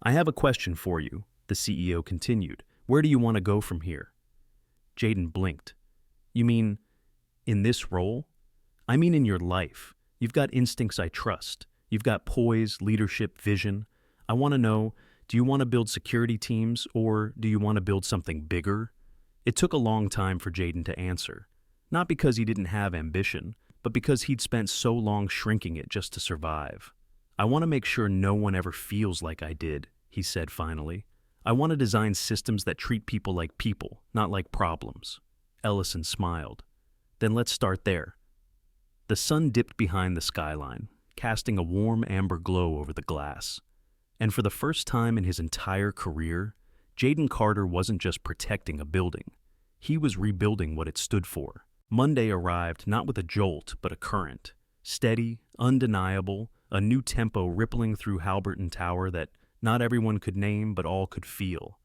"I have a question for you," the CEO continued. "Where do you want to go from here?" Jaden blinked. "You mean, in this role?" "I mean in your life. You've got instincts I trust. You've got poise, leadership, vision. I want to know, do you want to build security teams, or do you want to build something bigger?" It took a long time for Jaden to answer. Not because he didn't have ambition, but because he'd spent so long shrinking it just to survive. I want to make sure no one ever feels like I did, he said finally. I want to design systems that treat people like people, not like problems. Ellison smiled. Then let's start there. The sun dipped behind the skyline, casting a warm amber glow over the glass. And for the first time in his entire career, Jaden Carter wasn't just protecting a building. He was rebuilding what it stood for. Monday arrived not with a jolt, but a current. Steady, undeniable, a new tempo rippling through Halberton Tower that not everyone could name, but all could feel.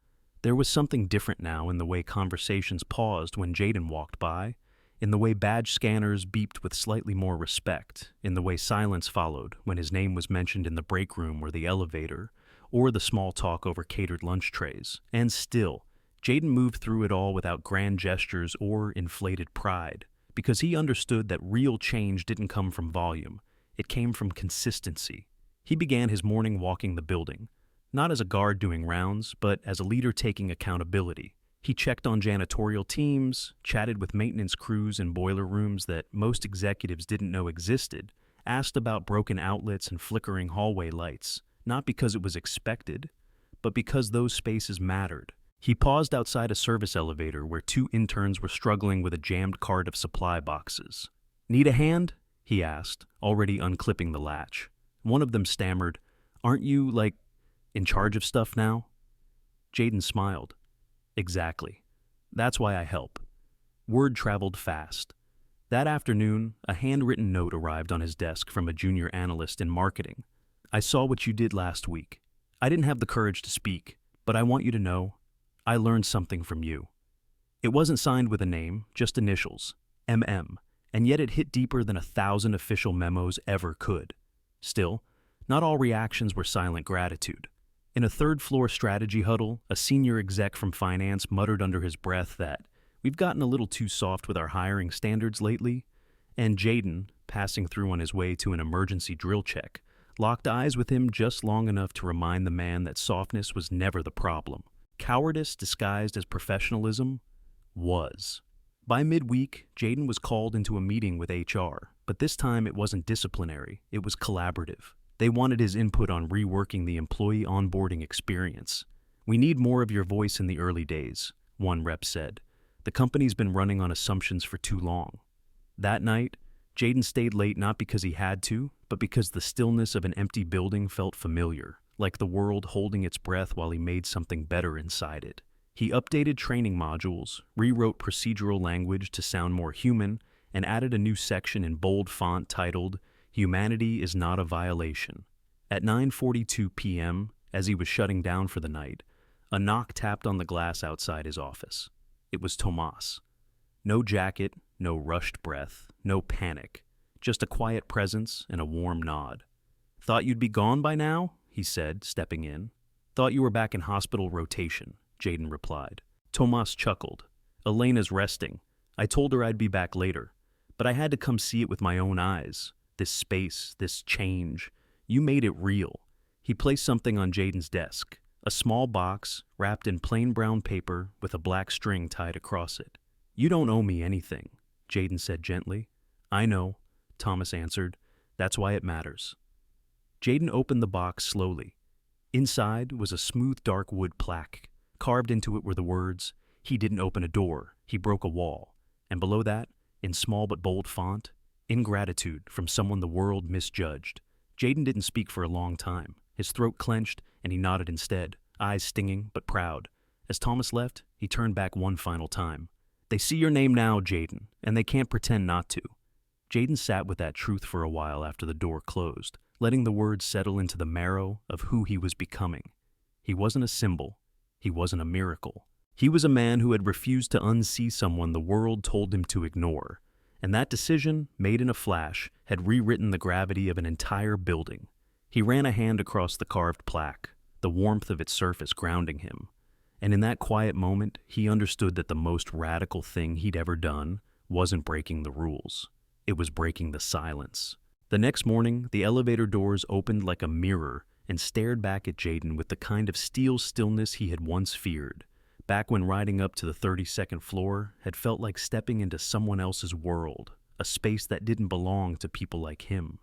There was something different now in the way conversations paused when Jaden walked by, in the way badge scanners beeped with slightly more respect, in the way silence followed when his name was mentioned in the break room or the elevator, or the small talk over catered lunch trays. And still, Jaden moved through it all without grand gestures or inflated pride, because he understood that real change didn't come from volume, it came from consistency. He began his morning walking the building, not as a guard doing rounds, but as a leader taking accountability. He checked on janitorial teams, chatted with maintenance crews in boiler rooms that most executives didn't know existed, asked about broken outlets and flickering hallway lights, not because it was expected, but because those spaces mattered. He paused outside a service elevator where two interns were struggling with a jammed cart of supply boxes. "Need a hand?" he asked, already unclipping the latch. One of them stammered, "Aren't you, in charge of stuff now?" Jaden smiled. "Exactly. That's why I help." Word traveled fast. That afternoon, a handwritten note arrived on his desk from a junior analyst in marketing. "I saw what you did last week. I didn't have the courage to speak, but I want you to know, I learned something from you." It wasn't signed with a name, just initials, MM, and yet it hit deeper than 1,000 official memos ever could. Still, not all reactions were silent gratitude. In a third-floor strategy huddle, a senior exec from finance muttered under his breath that, "We've gotten a little too soft with our hiring standards lately," and Jaden, passing through on his way to an emergency drill check, locked eyes with him just long enough to remind the man that softness was never the problem. Cowardice disguised as professionalism was. By midweek, Jaden was called into a meeting with HR, but this time it wasn't disciplinary, it was collaborative. They wanted his input on reworking the employee onboarding experience. "We need more of your voice in the early days," one rep said. "The company's been running on assumptions for too long." That night, Jaden stayed late not because he had to, but because the stillness of an empty building felt familiar, like the world holding its breath while he made something better inside it. He updated training modules, rewrote procedural language to sound more human, and added a new section in bold font titled, "Humanity is not a violation." At 9:42 p.m., as he was shutting down for the night, a knock tapped on the glass outside his office. It was Tomas. No jacket, no rushed breath, no panic, just a quiet presence and a warm nod. "Thought you'd be gone by now?" he said, stepping in. "Thought you were back in hospital rotation," Jaden replied. Tomas chuckled. "Elena's resting. I told her I'd be back later, but I had to come see it with my own eyes. This space, this change. You made it real." He placed something on Jaden's desk, a small box wrapped in plain brown paper with a black string tied across it. "You don't owe me anything," Jaden said gently. "I know," Thomas answered. "That's why it matters." Jaden opened the box slowly. Inside was a smooth dark wood plaque. Carved into it were the words, "He didn't open a door, he broke a wall." And below that, in small but bold font, "Ingratitude from someone the world misjudged." Jaden didn't speak for a long time. His throat clenched, and he nodded instead, eyes stinging but proud. As Thomas left, he turned back one final time. "They see your name now, Jaden, and they can't pretend not to." Jaden sat with that truth for a while after the door closed, letting the words settle into the marrow of who he was becoming. He wasn't a symbol. He wasn't a miracle. He was a man who had refused to unsee someone the world told him to ignore. And that decision, made in a flash, had rewritten the gravity of an entire building. He ran a hand across the carved plaque, the warmth of its surface grounding him. And in that quiet moment, he understood that the most radical thing he'd ever done wasn't breaking the rules. It was breaking the silence. The next morning, the elevator doors opened like a mirror and stared back at Jaden with the kind of steel stillness he had once feared. Back when riding up to the 32nd floor had felt like stepping into someone else's world, a space that didn't belong to people like him.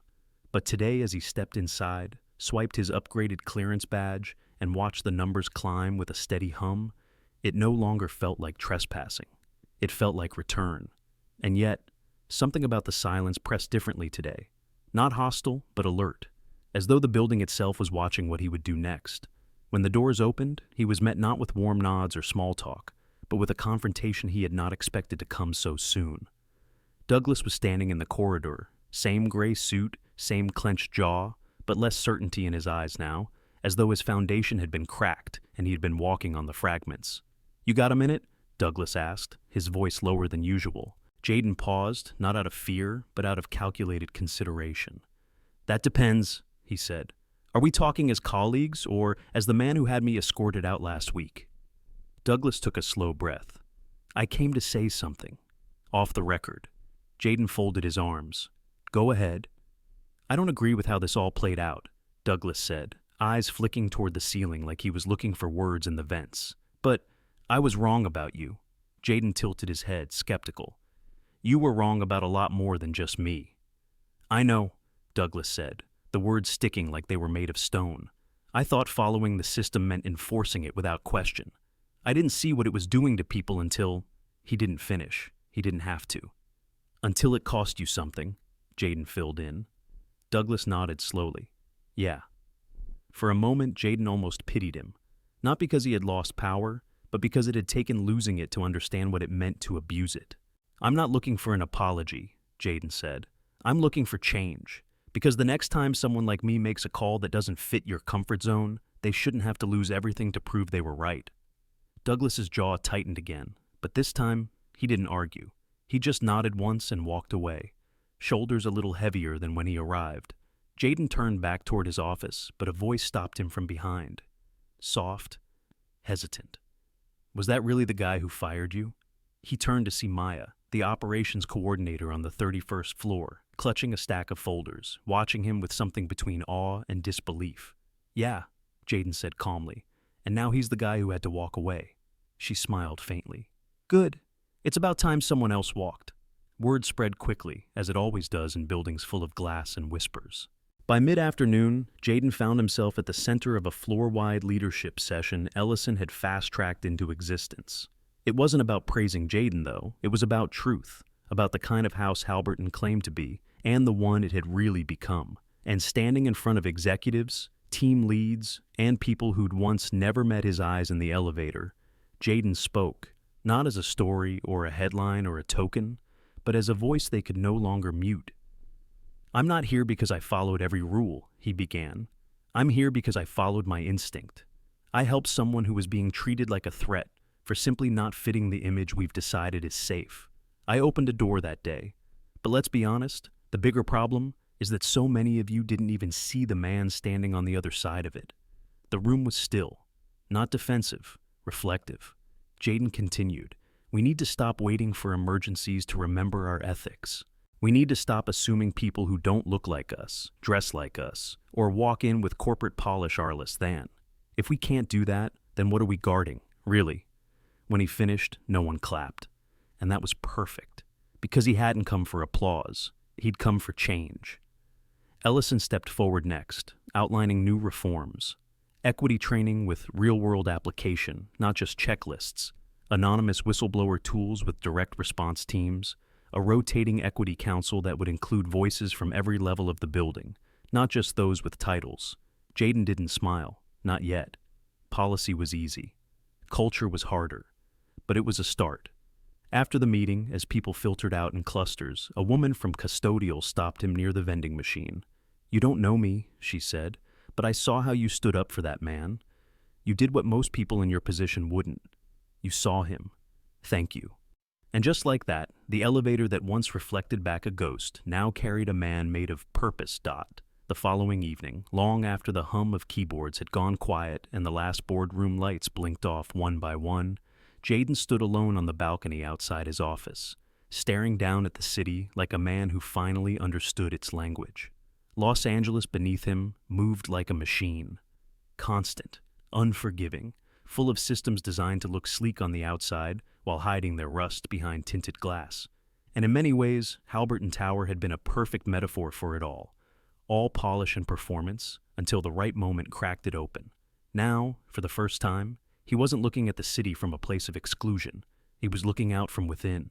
But today, as he stepped inside, swiped his upgraded clearance badge, and watched the numbers climb with a steady hum, it no longer felt like trespassing. It felt like return. And yet, something about the silence pressed differently today. Not hostile, but alert, as though the building itself was watching what he would do next. When the doors opened, he was met not with warm nods or small talk, but with a confrontation he had not expected to come so soon. Douglas was standing in the corridor, same gray suit, same clenched jaw, but less certainty in his eyes now, as though his foundation had been cracked and he had been walking on the fragments. "You got a minute?" Douglas asked, his voice lower than usual. Jaden paused, not out of fear, but out of calculated consideration. "That depends," he said. "Are we talking as colleagues, or as the man who had me escorted out last week?" Douglas took a slow breath. "I came to say something. Off the record." Jaden folded his arms. "Go ahead." "I don't agree with how this all played out," Douglas said, eyes flicking toward the ceiling like he was looking for words in the vents. "But I was wrong about you." Jaden tilted his head, skeptical. "You were wrong about a lot more than just me." "I know," Douglas said, the words sticking like they were made of stone. "I thought following the system meant enforcing it without question. I didn't see what it was doing to people until—" He didn't finish. He didn't have to. "Until it cost you something," Jaden filled in. Douglas nodded slowly. "Yeah." For a moment, Jaden almost pitied him. Not because he had lost power, but because it had taken losing it to understand what it meant to abuse it. "I'm not looking for an apology," Jaden said. "I'm looking for change. Because the next time someone like me makes a call that doesn't fit your comfort zone, they shouldn't have to lose everything to prove they were right." Douglas's jaw tightened again, but this time, he didn't argue. He just nodded once and walked away, shoulders a little heavier than when he arrived. Jaden turned back toward his office, but a voice stopped him from behind. Soft, hesitant. "Was that really the guy who fired you?" He turned to see Maya, the operations coordinator on the 31st floor, clutching a stack of folders, watching him with something between awe and disbelief. "Yeah," Jaden said calmly, "and now he's the guy who had to walk away." She smiled faintly. "Good. It's about time someone else walked." Word spread quickly, as it always does in buildings full of glass and whispers. By mid-afternoon, Jaden found himself at the center of a floor-wide leadership session Ellison had fast-tracked into existence. It wasn't about praising Jaden, though. It was about truth, about the kind of house Halberton claimed to be, and the one it had really become. And standing in front of executives, team leads, and people who'd once never met his eyes in the elevator, Jaden spoke, not as a story or a headline or a token, but as a voice they could no longer mute. "I'm not here because I followed every rule," he began. "I'm here because I followed my instinct. I helped someone who was being treated like a threat for simply not fitting the image we've decided is safe. I opened a door that day. But let's be honest, the bigger problem is that so many of you didn't even see the man standing on the other side of it." The room was still, not defensive, reflective. Jaden continued, "We need to stop waiting for emergencies to remember our ethics. We need to stop assuming people who don't look like us, dress like us, or walk in with corporate polish are less than. If we can't do that, then what are we guarding, really?" When he finished, no one clapped. And that was perfect, because he hadn't come for applause. He'd come for change. Ellison stepped forward next, outlining new reforms. Equity training with real-world application, not just checklists. Anonymous whistleblower tools with direct response teams. A rotating equity council that would include voices from every level of the building, not just those with titles. Jaden didn't smile, not yet. Policy was easy. Culture was harder. But it was a start. After the meeting, as people filtered out in clusters, a woman from custodial stopped him near the vending machine. "You don't know me," she said, "but I saw how you stood up for that man. You did what most people in your position wouldn't. You saw him. Thank you." And just like that, the elevator that once reflected back a ghost now carried a man made of purpose. The following evening, long after the hum of keyboards had gone quiet and the last boardroom lights blinked off one by one, Jaden stood alone on the balcony outside his office, staring down at the city like a man who finally understood its language. Los Angeles beneath him moved like a machine. Constant, unforgiving, full of systems designed to look sleek on the outside while hiding their rust behind tinted glass. And in many ways, Halberton Tower had been a perfect metaphor for it all. all polish and performance, until the right moment cracked it open. Now, for the first time, he wasn't looking at the city from a place of exclusion. He was looking out from within.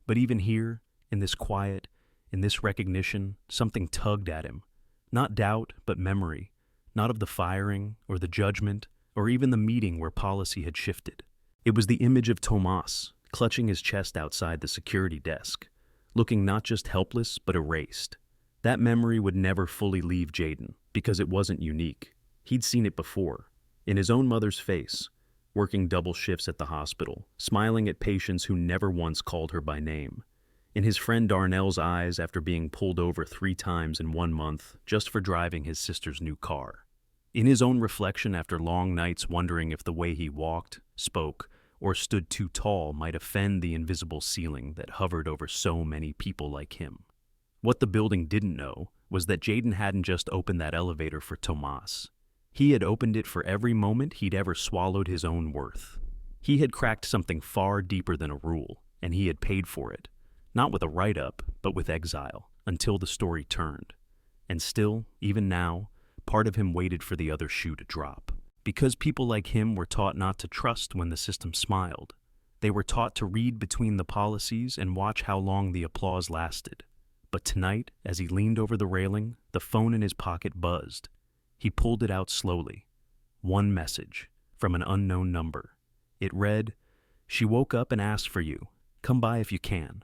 But even here, in this quiet, in this recognition, something tugged at him. Not doubt, but memory. Not of the firing, or the judgment, or even the meeting where policy had shifted. It was the image of Tomas, clutching his chest outside the security desk, looking not just helpless, but erased. That memory would never fully leave Jaden, because it wasn't unique. He'd seen it before, in his own mother's face, working double shifts at the hospital, smiling at patients who never once called her by name. In his friend Darnell's eyes after being pulled over 3 times in 1 month just for driving his sister's new car. In his own reflection after long nights wondering if the way he walked, spoke, or stood too tall might offend the invisible ceiling that hovered over so many people like him. What the building didn't know was that Jaden hadn't just opened that elevator for Tomas. He had opened it for every moment he'd ever swallowed his own worth. He had cracked something far deeper than a rule, and he had paid for it. Not with a write-up, but with exile, until the story turned. And still, even now, part of him waited for the other shoe to drop. Because people like him were taught not to trust when the system smiled. They were taught to read between the policies and watch how long the applause lasted. But tonight, as he leaned over the railing, the phone in his pocket buzzed. He pulled it out slowly. One message, from an unknown number. It read, "She woke up and asked for you. Come by if you can."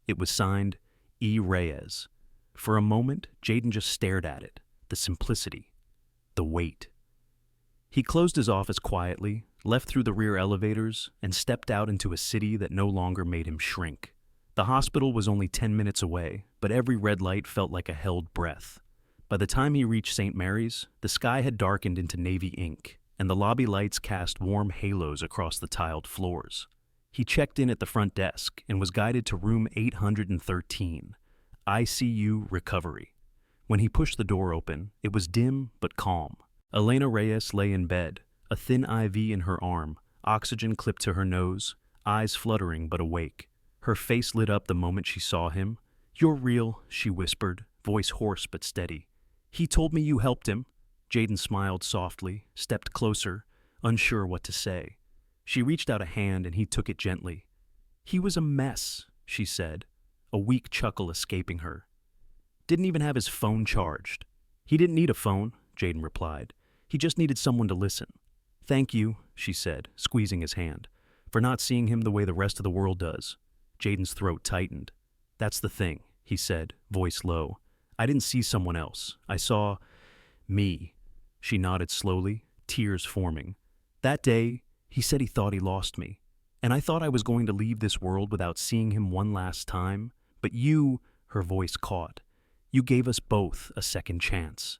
It was signed, E. Reyes. For a moment, Jaden just stared at it. The simplicity. The weight. He closed his office quietly, left through the rear elevators, and stepped out into a city that no longer made him shrink. The hospital was only 10 minutes away, but every red light felt like a held breath. By the time he reached St. Mary's, the sky had darkened into navy ink, and the lobby lights cast warm halos across the tiled floors. He checked in at the front desk and was guided to room 813, ICU Recovery. When he pushed the door open, it was dim but calm. Elena Reyes lay in bed, a thin IV in her arm, oxygen clipped to her nose, eyes fluttering but awake. Her face lit up the moment she saw him. "You're real," she whispered, voice hoarse but steady. "He told me you helped him." Jaden smiled softly, stepped closer, unsure what to say. She reached out a hand and he took it gently. "He was a mess," she said, a weak chuckle escaping her. "Didn't even have his phone charged." "He didn't need a phone," Jaden replied. "He just needed someone to listen." "Thank you," she said, squeezing his hand, "for not seeing him the way the rest of the world does." Jaden's throat tightened. "That's the thing," he said, voice low. "I didn't see someone else. I saw me." She nodded slowly, tears forming. "That day, he said he thought he lost me, and I thought I was going to leave this world without seeing him one last time, but you," her voice caught, "you gave us both a second chance."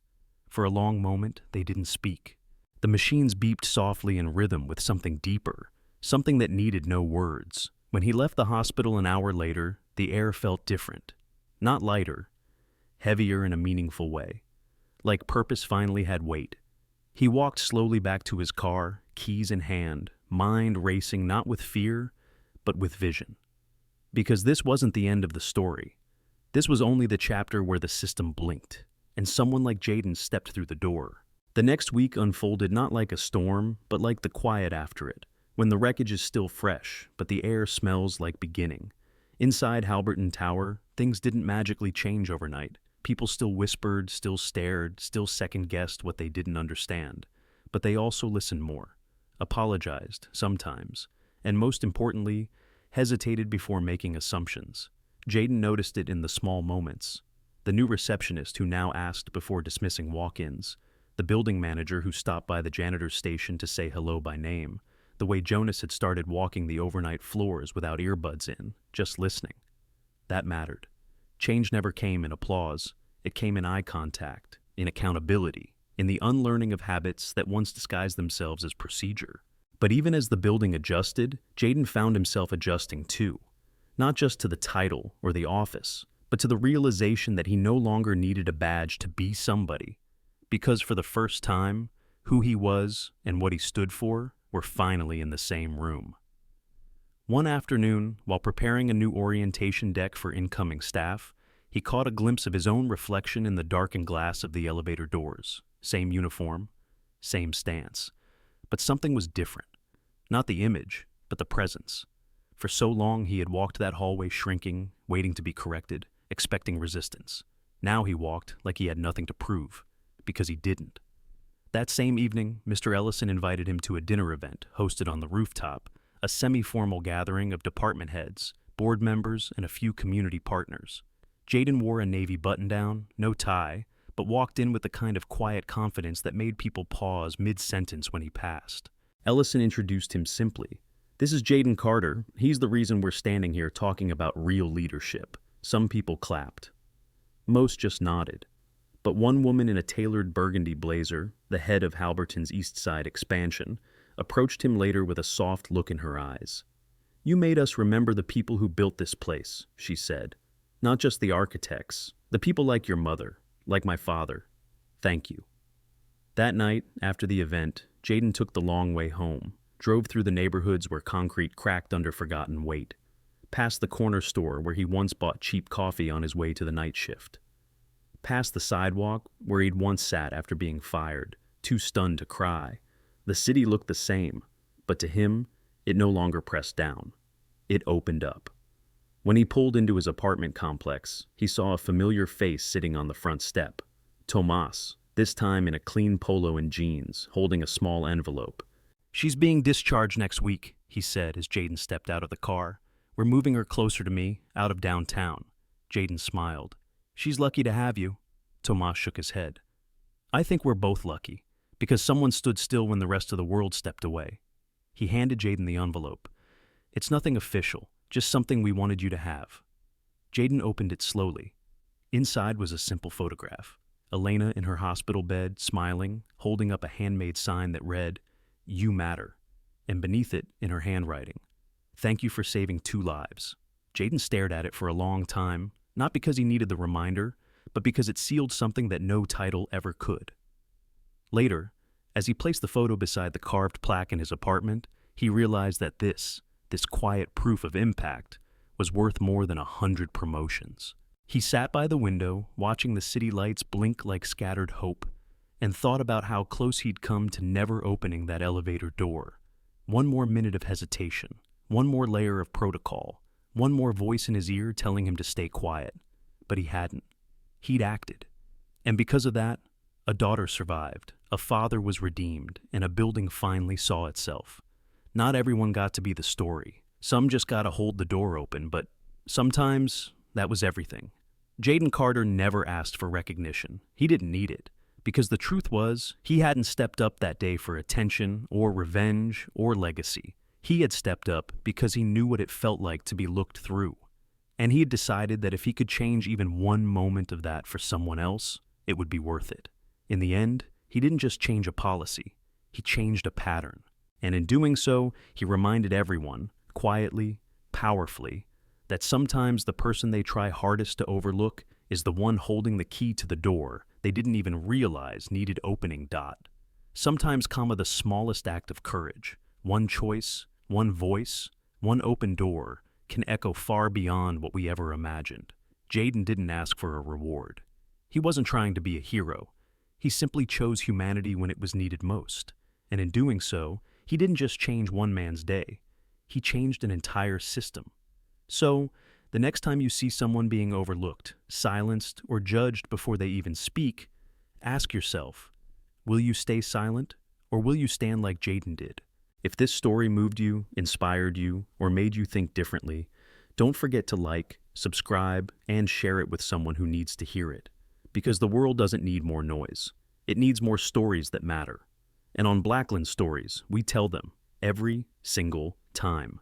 For a long moment, they didn't speak. The machines beeped softly in rhythm with something deeper, something that needed no words. When he left the hospital an hour later, the air felt different. Not lighter, heavier in a meaningful way. Like purpose finally had weight. He walked slowly back to his car, keys in hand, mind racing not with fear, but with vision. Because this wasn't the end of the story. This was only the chapter where the system blinked, and someone like Jaden stepped through the door. The next week unfolded not like a storm, but like the quiet after it, when the wreckage is still fresh, but the air smells like beginning. Inside Halberton Tower, things didn't magically change overnight. People still whispered, still stared, still second-guessed what they didn't understand. But they also listened more, apologized, sometimes, and most importantly, hesitated before making assumptions. Jaden noticed it in the small moments. The new receptionist who now asked before dismissing walk-ins, the building manager who stopped by the janitor's station to say hello by name, the way Jonas had started walking the overnight floors without earbuds in, just listening. That mattered. Change never came in applause. It came in eye contact, in accountability, in the unlearning of habits that once disguised themselves as procedure. But even as the building adjusted, Jaden found himself adjusting too. Not just to the title or the office, but to the realization that he no longer needed a badge to be somebody. Because for the first time, who he was and what he stood for were finally in the same room. One afternoon, while preparing a new orientation deck for incoming staff, He caught a glimpse of his own reflection in the darkened glass of the elevator doors. Same uniform, same stance. But something was different. Not the image, but the presence. For so long he had walked that hallway shrinking, waiting to be corrected, expecting resistance. Now he walked like he had nothing to prove, because he didn't. That same evening, Mr. Ellison invited him to a dinner event hosted on the rooftop, a semi-formal gathering of department heads, board members, and a few community partners. Jaden wore a navy button-down, no tie, but walked in with the kind of quiet confidence that made people pause mid-sentence when he passed. Ellison introduced him simply. "This is Jaden Carter. He's the reason we're standing here talking about real leadership." Some people clapped. Most just nodded. But one woman in a tailored burgundy blazer, the head of Halberton's East Side expansion, approached him later with a soft look in her eyes. "You made us remember the people who built this place," she said. "Not just the architects, the people like your mother, like my father. Thank you." That night, after the event, Jaden took the long way home, drove through the neighborhoods where concrete cracked under forgotten weight, past the corner store where he once bought cheap coffee on his way to the night shift, past the sidewalk where he'd once sat after being fired, too stunned to cry. The city looked the same, but to him, it no longer pressed down. It opened up. When he pulled into his apartment complex, he saw a familiar face sitting on the front step. Tomas, this time in a clean polo and jeans, holding a small envelope. "She's being discharged next week," he said as Jaden stepped out of the car. "We're moving her closer to me, out of downtown." Jaden smiled. "She's lucky to have you." Tomas shook his head. "I think we're both lucky, because someone stood still when the rest of the world stepped away." He handed Jaden the envelope. "It's nothing official, just something we wanted you to have." Jaden opened it slowly. Inside was a simple photograph. Elena in her hospital bed, smiling, holding up a handmade sign that read, "You matter," and beneath it, in her handwriting, "Thank you for saving 2 lives." Jaden stared at it for a long time, not because he needed the reminder, but because it sealed something that no title ever could. Later, as he placed the photo beside the carved plaque in his apartment, he realized that this quiet proof of impact, was worth more than 100 promotions. He sat by the window, watching the city lights blink like scattered hope, and thought about how close he'd come to never opening that elevator door. One more minute of hesitation, one more layer of protocol, one more voice in his ear telling him to stay quiet. But he hadn't. He'd acted. And because of that, a daughter survived, a father was redeemed, and a building finally saw itself. Not everyone got to be the story. Some just got to hold the door open, but sometimes that was everything. Jaden Carter never asked for recognition. He didn't need it, because the truth was, he hadn't stepped up that day for attention or revenge or legacy. He had stepped up because he knew what it felt like to be looked through. And he had decided that if he could change even one moment of that for someone else, it would be worth it. In the end, he didn't just change a policy, he changed a pattern. And in doing so, he reminded everyone, quietly, powerfully, that sometimes the person they try hardest to overlook is the one holding the key to the door they didn't even realize needed opening. Sometimes, the smallest act of courage, one choice, one voice, one open door, can echo far beyond what we ever imagined. Jaden didn't ask for a reward. He wasn't trying to be a hero. He simply chose humanity when it was needed most. And in doing so, he didn't just change one man's day. He changed an entire system. So, the next time you see someone being overlooked, silenced, or judged before they even speak, ask yourself, will you stay silent, or will you stand like Jaden did? If this story moved you, inspired you, or made you think differently, don't forget to like, subscribe, and share it with someone who needs to hear it. Because the world doesn't need more noise. It needs more stories that matter. And on BlackLens Stories, we tell them every single time.